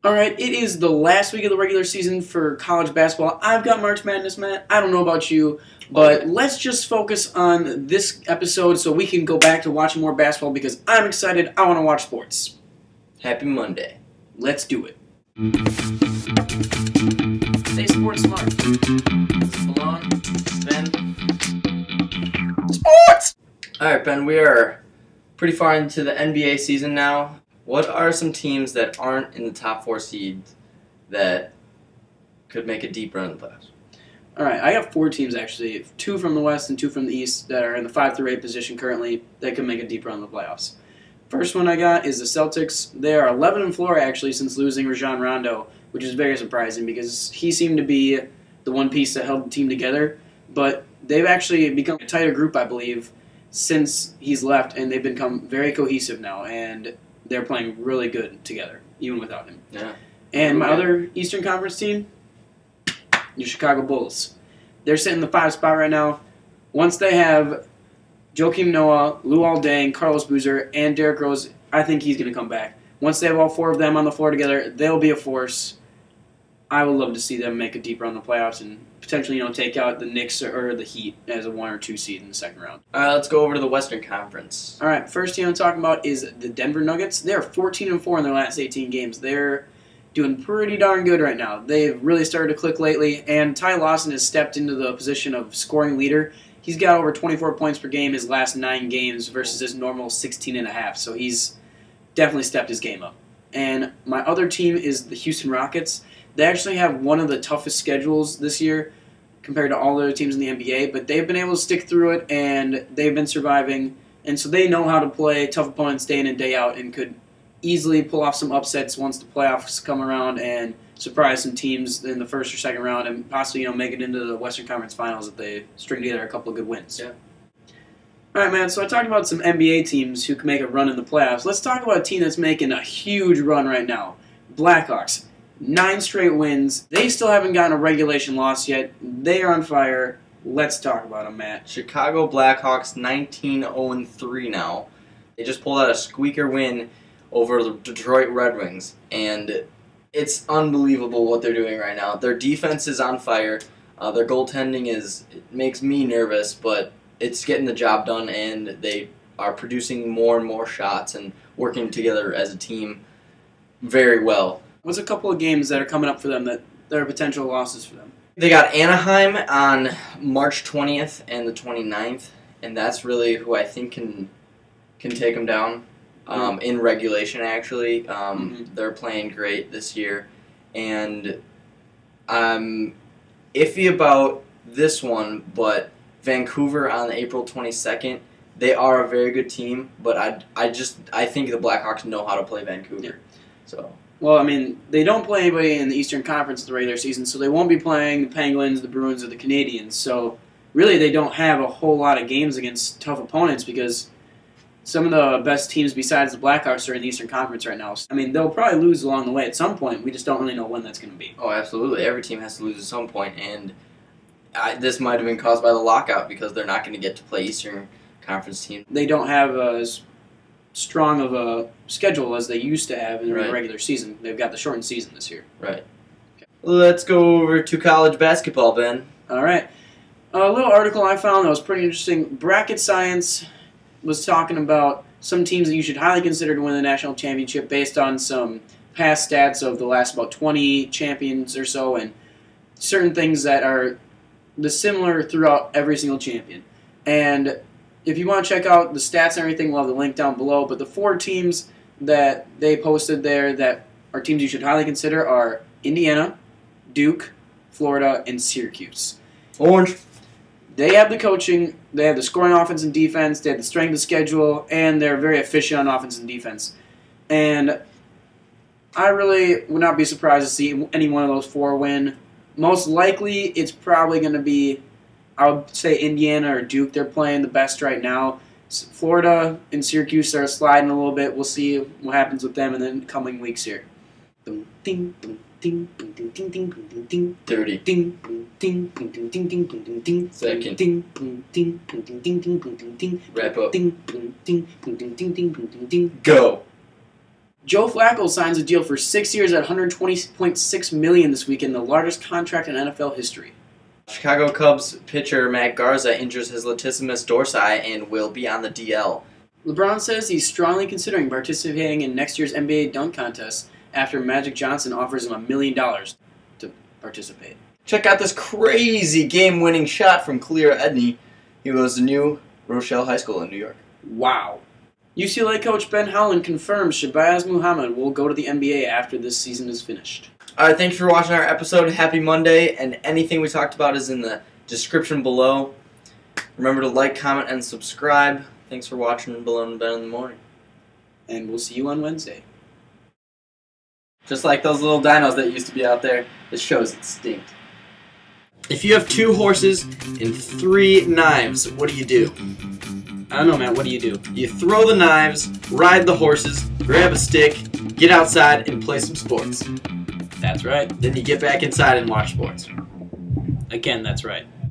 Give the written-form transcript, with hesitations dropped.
Alright, it is the last week of the regular season for college basketball. I've got March Madness, Matt. I don't know about you, but let's just focus on this episode so we can go back to watching more basketball because I'm excited. I want to watch sports. Happy Monday. Let's do it. Stay sports smart. Baloun, Ben. Sports! Alright, Ben, we are pretty far into the NBA season now. What are some teams that aren't in the top 4 seeds that could make a deep run in the playoffs? Alright, I got 4 teams actually. 2 from the West and 2 from the East that are in the 5 through 8 position currently that could make a deep run in the playoffs. First one I got is the Celtics. They are 11-4 actually since losing Rajon Rondo, which is very surprising because he seemed to be the one piece that held the team together. But they've actually become a tighter group, I believe, since he's left, and they've become very cohesive now, and they're playing really good together, even without him. Yeah. And my other Eastern Conference team, the Chicago Bulls. They're sitting in the 5 spot right now. Once they have Joakim Noah, Luol Deng, Carlos Boozer, and Derrick Rose, I think he's going to come back. Once they have all 4 of them on the floor together, they'll be a force. I would love to see them make a deep run in the playoffs and potentially, take out the Knicks or the Heat as a 1 or 2 seed in the second round. Let's go over to the Western Conference. All right, first team I'm talking about is the Denver Nuggets. They're 14-4 in their last 18 games. They're doing pretty darn good right now. They've really started to click lately, and Ty Lawson has stepped into the position of scoring leader. He's got over 24 points per game his last 9 games versus his normal 16.5, so he's definitely stepped his game up. And my other team is the Houston Rockets. They actually have one of the toughest schedules this year compared to all the other teams in the NBA, but they've been able to stick through it, and they've been surviving, and so they know how to play tough opponents day in and day out and could easily pull off some upsets once the playoffs come around and surprise some teams in the first or second round and possibly make it into the Western Conference Finals if they string together a couple of good wins. Yeah. All right, man, so I talked about some NBA teams who can make a run in the playoffs. Let's talk about a team that's making a huge run right now, Blackhawks. 9 straight wins. They still haven't gotten a regulation loss yet. They are on fire. Let's talk about them, Matt. Chicago Blackhawks 19-0-3 now. They just pulled out a squeaker win over the Detroit Red Wings, and it's unbelievable what they're doing right now. Their defense is on fire. Their goaltending it makes me nervous, but it's getting the job done, and they are producing more and more shots and working together as a team very well. What's a couple of games that are coming up for them that are potential losses for them? They got Anaheim on March 20th and the 29th, and that's really who I think can take them down in regulation, actually. They're playing great this year, and I'm iffy about this one, but Vancouver on April 22nd, they are a very good team, but I think the Blackhawks know how to play Vancouver. Yeah. So. Well, I mean, they don't play anybody in the Eastern Conference in the regular season, so they won't be playing the Penguins, the Bruins, or the Canadiens. So, really, they don't have a whole lot of games against tough opponents because some of the best teams besides the Blackhawks are in the Eastern Conference right now. I mean, they'll probably lose along the way at some point. We just don't really know when that's going to be. Oh, absolutely. Every team has to lose at some point, and this might have been caused by the lockout because they're not going to get to play Eastern Conference teams. They don't have as strong of a schedule as they used to have in the regular season. They've got the shortened season this year. Right. Okay. Let's go over to college basketball, Ben. All right. A little article I found that was pretty interesting. Bracket Science was talking about some teams that you should highly consider to win the national championship based on some past stats of the last about 20 champions or so and certain things that are similar throughout every single champion. And if you want to check out the stats and everything, we'll have the link down below. But the 4 teams that they posted there that are teams you should highly consider are Indiana, Duke, Florida, and Syracuse. Orange. They have the coaching, they have the scoring offense and defense, they have the strength of schedule, and they're very efficient on offense and defense. And I really would not be surprised to see any one of those 4 win. Most likely, it's probably going to be, I would say, Indiana or Duke. They're playing the best right now. Florida and Syracuse are sliding a little bit. We'll see what happens with them in the coming weeks here. 30. Second. Wrap up. Go. Joe Flacco signs a deal for 6 years at $120.6 million this weekend, the largest contract in NFL history. Chicago Cubs pitcher Matt Garza injures his latissimus dorsi and will be on the DL. LeBron says he's strongly considering participating in next year's NBA dunk contest after Magic Johnson offers him $1 million to participate. Check out this crazy game-winning shot from Khalil Edney. He goes to New Rochelle High School in New York. Wow. UCLA coach Ben Howland confirms Shabazz Muhammad will go to the NBA after this season is finished. Alright, thanks for watching our episode. Happy Monday, and anything we talked about is in the description below. Remember to like, comment, and subscribe. Thanks for watching Baloun and Ben in the morning. And we'll see you on Wednesday. Just like those little dinos that used to be out there, this show's extinct. If you have 2 horses and 3 knives, what do you do? I don't know, Matt. What do? You throw the knives, ride the horses, grab a stick, get outside, and play some sports. That's right. Then you get back inside and watch sports. Again, that's right.